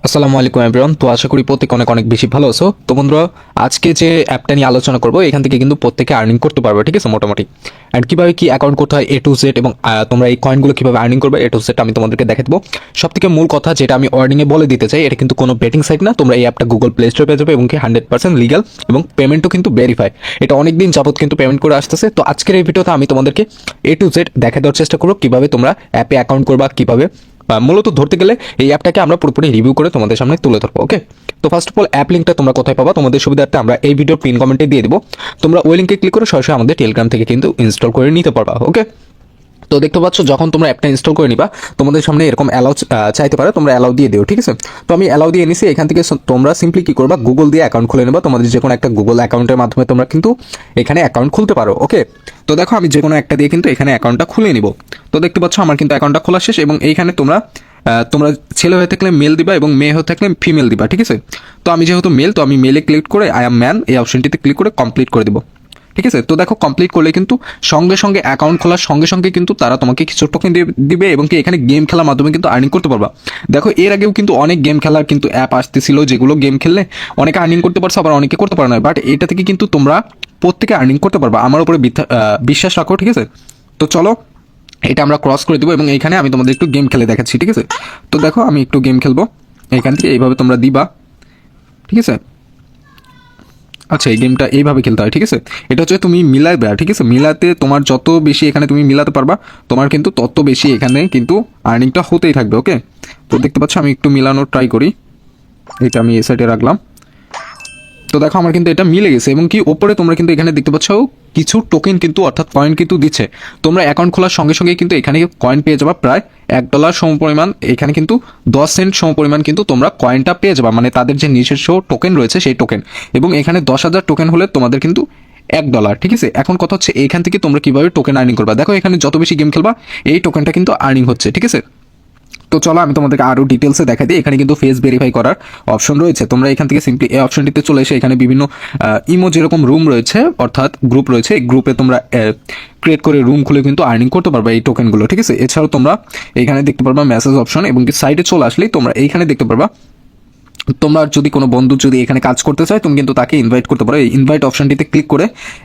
আসসালামু আলাইকুম এভরিওয়ান। তো আশা করি প্রত্যেকে অনেক অনেক বেশি ভালো আছো। তো বন্ধুরা, আজকে যে অ্যাপটা নিয়ে আলোচনা করবো এখান থেকে কিন্তু প্রত্যেকে আর্নিং করতে পারবে, ঠিক আছে, মোটামুটি। অ্যান্ড কীভাবে কি অ্যাকাউন্ট করতে হয় এ টু জেড, এবং তোমরা এই কয়েনগুলো কীভাবে আর্নিং করবে এ টু জেড আমি তোমাদেরকে দেখে দেবো। সব থেকে মূল কথা যেটা আমি ওয়ার্নিংয়ে বলে দিতে চাই, এটা কিন্তু কোনো বেটিং সাইট না। তোমরা এই অ্যাপটা গুগল প্লে স্টোরে পেয়ে যাবে এবং কি 100% লিগাল, এবং পেমেন্টও কিন্তু ভেরিফাই। এটা অনেক দিন যাবত কিন্তু পেমেন্ট করে আসতেছে। তো আজকের এই ভিডিওতে আমি তোমাদেরকে এ টু জেড দেখে দেওয়ার চেষ্টা করবো কীভাবে তোমরা অ্যাপে অ্যাকাউন্ট করবা, কীভাবে মূলত ধরতে গেলে এই অ্যাপটাকে আমরা পুরোপুরি রিভিউ করে তোমাদের সামনে তুলে ধরবো। ওকে, তো ফার্স্ট অফ অল অ্যাপ লিঙ্কটা তোমরা কোথায় পাবা, তোমাদের সুবিধার্থে আমরা এই ভিডিওর পিন কমেন্টে দিয়ে দেবো। তোমরা ওই লিঙ্কে ক্লিক করে সরাসরি আমাদের টেলিগ্রাম থেকে কিন্তু ইনস্টল করে নিতে পারবা। ওকে, তো দেখতে পাচ্ছ যখন তোমরা অ্যাপটা ইনস্টল করে নিবা তোমাদের সামনে এরকম অ্যালাউ চাইতে পারে, তোমরা অ্যালাউ দিয়ে দিও, ঠিক আছে। তো আমি অ্যালাউ দিয়ে নিছি। এখান থেকে তোমরা সিম্পলি কি করবা, গুগল দিয়ে অ্যাকাউন্ট খুলে নেবা। তোমাদের যে কোনো একটা গুগল অ্যাকাউন্টের মাধ্যমে তোমরা কিন্তু এখানে অ্যাকাউন্ট খুলতে পারো। ওকে, তো দেখো আমি যে কোনো একটা দিয়ে কিন্তু এখানে অ্যাকাউন্টটা খুলে নিব। তো দেখতে পাচ্ছ আমার কিন্তু অ্যাকাউন্টটা খোলা শেষ, এবং এইখানে তোমরা ছেলে হয়ে থাকলে মেল দিবা এবং মেয়ে হয়ে থাকলে ফিমেল দিবা, ঠিক আছে। তো আমি যেহেতু মেল, তো আমি মেলে ক্লিক করে আই অ্যাম ম্যান এই অপশনটিতে ক্লিক করে কমপ্লিট করে দেবো, ঠিক আছে। তো দেখো কমপ্লিট করলে কিন্তু সঙ্গে সঙ্গে অ্যাকাউন্ট খোলার সঙ্গে সঙ্গে কিন্তু তারা তোমাকে কিছু টোকেন দিবে, এবং কি এখানে গেম খেলার মাধ্যমে কিন্তু আর্নিং করতে পারবা। দেখো এর আগেও কিন্তু অনেক গেম খেলার কিন্তু অ্যাপ আসতেছিল, যেগুলো গেম খেললে অনেকে আর্নিং করতে পারছো, আবার অনেকে করতে পারে না। বাট এটা থেকে কিন্তু তোমরা প্রত্যেকে আর্নিং করতে পারবা, আমার উপরে বিশ্বাস রাখো, ঠিক আছে। তো চলো এটা আমরা ক্রস করে দেবো, এবং এইখানে আমি তোমাদের একটু গেম খেলে দেখাচ্ছি, ঠিক আছে। তো দেখো আমি একটু গেম খেলবো এখান থেকে, এইভাবে তোমরা দিবা, ঠিক আছে। আচ্ছা, এই গেমটা এইভাবে খেলতে হয়, ঠিক আছে। এটা হচ্ছে তুমি মিলাবে, ঠিক আছে। মিলাতে তোমার যত বেশি এখানে তুমি মিলাতে পারবা, তোমার কিন্তু তত বেশি এখানে কিন্তু আর্নিংটা হতেই থাকবে। ওকে, তো দেখতে পাচ্ছ আমি একটু মিলানোর ট্রাই করি। এটা আমি এই সাইডে রাখলাম। তো দেখো আমার কিন্তু এটা মিলে গেছে, এবং কি ওপরে তোমরা কিন্তু এখানে দেখতে পাচ্ছ কিছু টোকেন কিন্তু অর্থাৎ কয়েন কিন্তু দিচ্ছে। তোমরা অ্যাকাউন্ট খোলার সঙ্গে সঙ্গে কিন্তু এখানে কয়েন পেয়ে যাবা প্রায় $1 সমপরিমাণ, এখানে কিন্তু 10 সেন্ট সমপরিমাণ কিন্তু তোমরা কয়েনটা পেয়ে যাবা, মানে তাদের যে নিজস্ব টোকেন রয়েছে সেই টোকেন। এবং এখানে 10,000 টোকেন হলে তোমাদের কিন্তু $1, ঠিক আছে। এখন কথা হচ্ছে এইখান থেকে তোমরা কিভাবে টোকেন আর্নিং করবা। দেখো এখানে যত বেশি গেম খেলবা এই টোকেনটা কিন্তু আর্নিং হচ্ছে, ঠিক আছে। তো চলো আমি তোমাদেরকে আরও ডিটেলসে দেখা দিই। এখানে কিন্তু ফেস ভেরিফাই করার অপশন রয়েছে। তোমরা এখান থেকে সিম্পলি এই অপশনটিতে চলে এসে এখানে বিভিন্ন ইমো যেরকম রুম রয়েছে অর্থাৎ গ্রুপ রয়েছে, এই গ্রুপে তোমরা ক্রিয়েট করে রুম খুলে কিন্তু আর্নিং করতে পারবা এই টোকেনগুলো, ঠিক আছে। এছাড়াও তোমরা এখানে দেখতে পারবা মেসেজ অপশন, এবং কি সাইডে চলে আসলেই তোমরা এইখানে দেখতে পারবা তোমরা যদি কোনো বন্ধু যদি এখানে কাজ করতে চায় তুমি কিন্তু তাকে ইনভাইট করতে পারো। এই ইনভাইট অপশনটিতে ক্লিক করে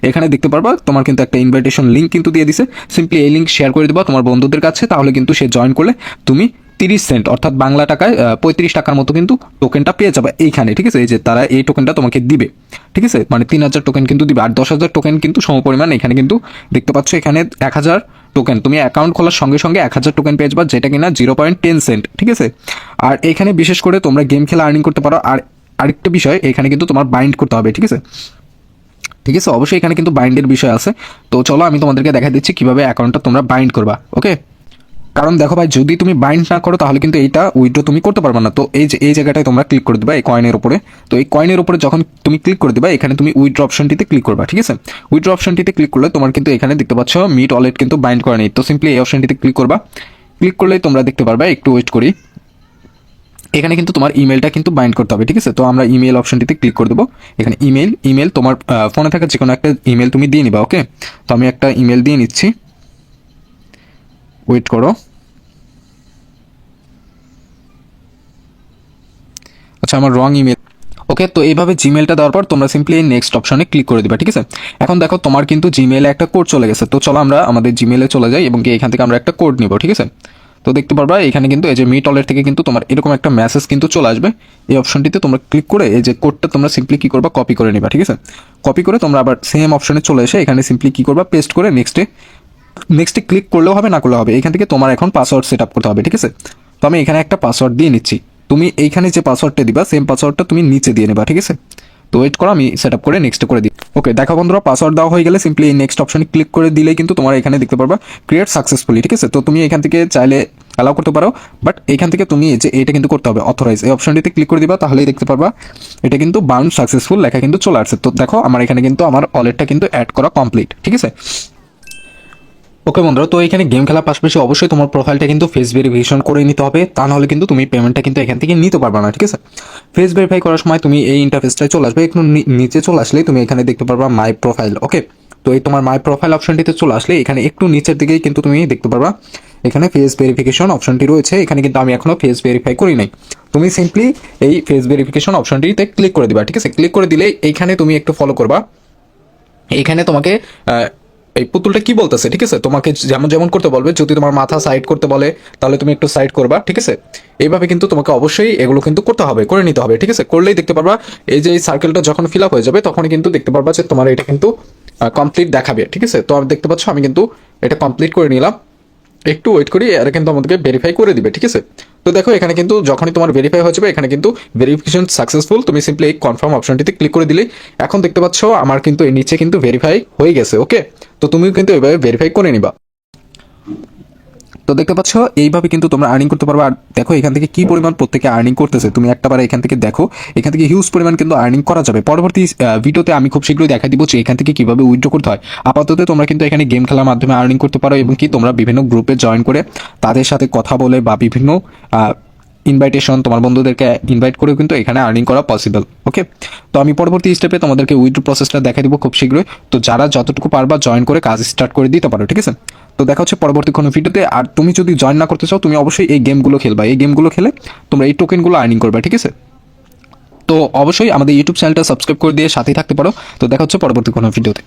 এখানে দেখতে পারবা তোমার কিন্তু একটা ইনভাইটেশন লিঙ্ক কিন্তু দিয়ে দিছে। সিম্পলি এই লিঙ্ক শেয়ার করে দেবা তোমার বন্ধুদের কাছে, তাহলে কিন্তু সে জয়েন করলে তুমি 30 সেন্ট অর্থাৎ বাংলা টাকায় 35 টাকার মতো কিন্তু টোকেনটা পেয়ে যাবে এইখানে, ঠিক আছে। এই যে তারা এই টোকেনটা তোমাকে দিবে, ঠিক আছে, মানে 3000 টোকেন কিন্তু দিবে, আর 10,000 টোকেন কিন্তু সমপরিমাণ এখানে কিন্তু দেখতে পাচ্ছ। এখানে 1000 টোকেন তুমি অ্যাকাউন্ট খোলার সঙ্গে সঙ্গে 1000 টোকেন পেয়ে যাবা, যেটা কিনা 0.10 সেন্ট, ঠিক আছে। আর এখানে বিশেষ করে তোমরা গেম খেলা আর্নিং করতে পারো। আর আরেকটা বিষয় এখানে কিন্তু তোমার বাইন্ড করতে হবে, ঠিক আছে, ঠিক আছে। অবশ্যই এখানে কিন্তু বাইন্ডের বিষয় আছে। তো চলো আমি তোমাদেরকে দেখা দিচ্ছি কিভাবে অ্যাকাউন্টটা তোমরা বাইন্ড করবা। ওকে, কারণ দেখো ভাই, যদি তুমি বাইন্ড না করো তাহলে কিন্তু এইটা উইথড্র তুমি করতে পারবে না। তো এই জায়গাটায় তোমরা ক্লিক করে দেবা এই কয়েনের উপরে। তো এই কয়েনের উপরে যখন তুমি ক্লিক করে দেবা এখানে তুমি উইথড্র অপশনটিতে ক্লিক করবা, ঠিক আছে। উইথড্র অপশনটিতে ক্লিক করলে তোমার কিন্তু এখানে দেখতে পাচ্ছ মিট ওয়ালেট কিন্তু বাইন্ড করা নেই। তো সিম্পলি এই অপশনটিতে ক্লিক করবা। ক্লিক করলেই তোমরা দেখতে পারবে, একটু ওয়েট করি, এখানে কিন্তু তোমার ইমেলটা কিন্তু বাইন্ড করতে হবে, ঠিক আছে। তো আমরা ইমেল অপশনটিতে ক্লিক করে দেবো। এখানে ইমেল তোমার ফোনে থাকা যে কোনো একটা ইমেল তুমি দিয়ে নিবা। ওকে, তো আমি একটা ইমেল দিয়ে নিচ্ছি, ওয়েট করো। আচ্ছা, আমার রং ইমেল। ওকে, তো এইভাবে জিমেলটা দেওয়ার পর তোমরা সিম্পলি নেক্সট অপশনে ক্লিক করে দিবা, ঠিক আছে। এখন দেখো তোমার কিন্তু জিমেলে একটা কোড চলে গেছে। তো চলো আমরা আমাদের জিমেলে চলে যাই, এবং এখান থেকে আমরা একটা কোড নিব, ঠিক আছে। তো দেখতে পারবা এখানে কিন্তু এই যে মিট ওয়ালেট থেকে কিন্তু তোমার এরকম একটা মেসেজ কিন্তু চলে আসবে। এই অপশনটিতে তোমরা ক্লিক করে এই যে কোডটা তোমরা সিম্পলি কি করবা, কপি করে নিবা, ঠিক আছে। কপি করে তোমরা আবার সেম অপশনে চলে এসে এখানে সিম্পলি কি করবা, পেস্ট করে নেক্সটে ক্লিক করলেও হবে, না করলেও হবে। এখান থেকে তোমার এখন পাসওয়ার্ড সেট আপ করতে হবে, ঠিক আছে। তো আমি এখানে একটা পাসওয়ার্ড দিয়ে নিচ্ছি। তুমি এইখানে যে পাসওয়ার্ডটা দিবা সেম পাসওয়ার্ডটা তুমি নিচে দিয়ে নেবা, ঠিক আছে। তো ওয়েট করো, আমি সেট আপ করে নেক্সট করে দিই। ওকে, দেখো বন্ধুরা, পাসওয়ার্ড দেওয়া হয়ে গেলে সিম্পলি এই নেক্সট অপশনে ক্লিক করে দিলেই কিন্তু তোমার এখানে দেখতে পারবা ক্রিয়েট সাকসেসফুলি, ঠিক আছে। তো তুমি এখান থেকে চাইলে অ্যালাউ করতে পারো, বাট এখান থেকে তুমি যে এটা কিন্তু করতে হবে অথরাইজ, এই অপশনটিতে ক্লিক করে দিবা, তাহলেই দেখতে পারবা এটা কিন্তু বাউন্ড সাকসেসফুল লেখা কিন্তু চলে আসছে। তো দেখো আমার এখানে কিন্তু আমার ওয়ালেটটা কিন্তু অ্যাড করা কমপ্লিট, ঠিক আছে। ওকে বন্ধুরা, তো এখানে গেম খেলার পাশাপাশি অবশ্যই তোমার প্রোফাইলটা কিন্তু ফেস ভেরিফিকেশন করে নিতে হবে, তা নাহলে কিন্তু তুমি পেমেন্টটা কিন্তু এখান থেকে নিতে পারবে না, ঠিক আছে। ফেস ভেরিফাই করার সময় তুমি এই ইন্টারফেসটায় চলে আসবে, একটু নিচে চলে আসলেই তুমি এখানে দেখতে পারবা মাই প্রোফাইল। ওকে, তো এই তোমার মাই প্রোফাইল অপশনটিতে চলে আসলে এখানে একটু নিচের দিকেই কিন্তু তুমি দেখতে পারবা এখানে ফেস ভেরিফিকেশন অপশনটি রয়েছে। এখানে কিন্তু আমি এখনো ফেস ভেরিফাই করি নাই। তুমি সিম্পলি এই ফেস ভেরিফিকেশন অপশনটিতে ক্লিক করে দিবা, ঠিক আছে? ক্লিক করে দিলে এইখানে তুমি একটু ফলো করবা। এখানে তোমাকে এই পুতুলটা কি বলতেছে, ঠিক আছে? তোমাকে যেমন যেমন করতে বলবে, যদি তোমার মাথা সাইড করতে বলে তাহলে তুমি একটু সাইড করবা, ঠিক আছে? এইভাবে কিন্তু তোমাকে অবশ্যই এগুলো কিন্তু করতে হবে, করে নিতে হবে, ঠিক আছে? করলেই দেখতে পারবা এই যে এই সার্কেলটা যখন ফিল আপ হয়ে যাবে তখন কিন্তু দেখতে পারবা যে তোমার এটা কিন্তু কমপ্লিট দেখাবে, ঠিক আছে? তো আমি দেখতে পাচ্ছ আমি কিন্তু এটা কমপ্লিট করে নিলাম। একটু ওয়েট করি, এরা কিন্তু আমাদেরকে ভেরিফাই করে দিবে, ঠিক আছে? তো দেখো এখানে কিন্তু যখনই তোমার ভেরিফাই হয়ে যাবে এখানে কিন্তু ভেরিফিকেশন সাকসেসফুল, তুমি সিম্পলি এই কনফার্ম অপশনটিতে ক্লিক করে দিলেই এখন দেখতে পাচ্ছ আমার কিন্তু এই নিচে কিন্তু ভেরিফাই হয়ে গেছে। ওকে, তো তুমিও কিন্তু এভাবে ভেরিফাই করে নিবা। তো দেখতে পাচ্ছ এইভাবে কিন্তু তোমরা আর্নিং করতে পারবে। আর দেখো এখান থেকে কি পরিমাণ প্রত্যেকে আর্নিং করতেছে, তুমি একটাবার এখান থেকে দেখো, এখান থেকে হিউজ পরিমাণ কিন্তু আর্নিং করা যাবে। পরবর্তী ভিডিওতে আমি খুব শীঘ্রই দেখা দিব যে এখান থেকে কিভাবে উইথড্র করতে হয়। আপাতত তোমরা কিন্তু এখানে গেম খেলার মাধ্যমে আর্নিং করতে পারো, এবং কি তোমরা বিভিন্ন গ্রুপে জয়েন করে তাদের সাথে কথা বলে বা বিভিন্ন ইনভাইটেশন তোমার বন্ধুদেরকে ইনভাইট করেও কিন্তু এখানে আর্নিং করা পসিবল। ওকে, তো আমি পরবর্তী স্টেপে তোমাদেরকে উইথড্র প্রসেসটা দেখা দিব খুব শীঘ্রই। তো যারা যতটুকু পারবা জয়েন করে কাজ স্টার্ট করে দিতে পারো, ঠিক আছে? তো দেখা হচ্ছে পরবর্তী কোনো ভিডিওতে। আর তুমি যদি জয়েন না করতে চাও তুমি অবশ্যই এই গেমগুলো খেলবা, এই গেমগুলো খেলে তোমরা এই টোকেনগুলো আর্নিং করবে, ঠিক আছে? তো অবশ্যই আমাদের ইউটিউব চ্যানেলটা সাবস্ক্রাইব করে দিয়ে সাথেই থাকতে পারো। তো দেখা হচ্ছে পরবর্তী কোনো ভিডিওতে।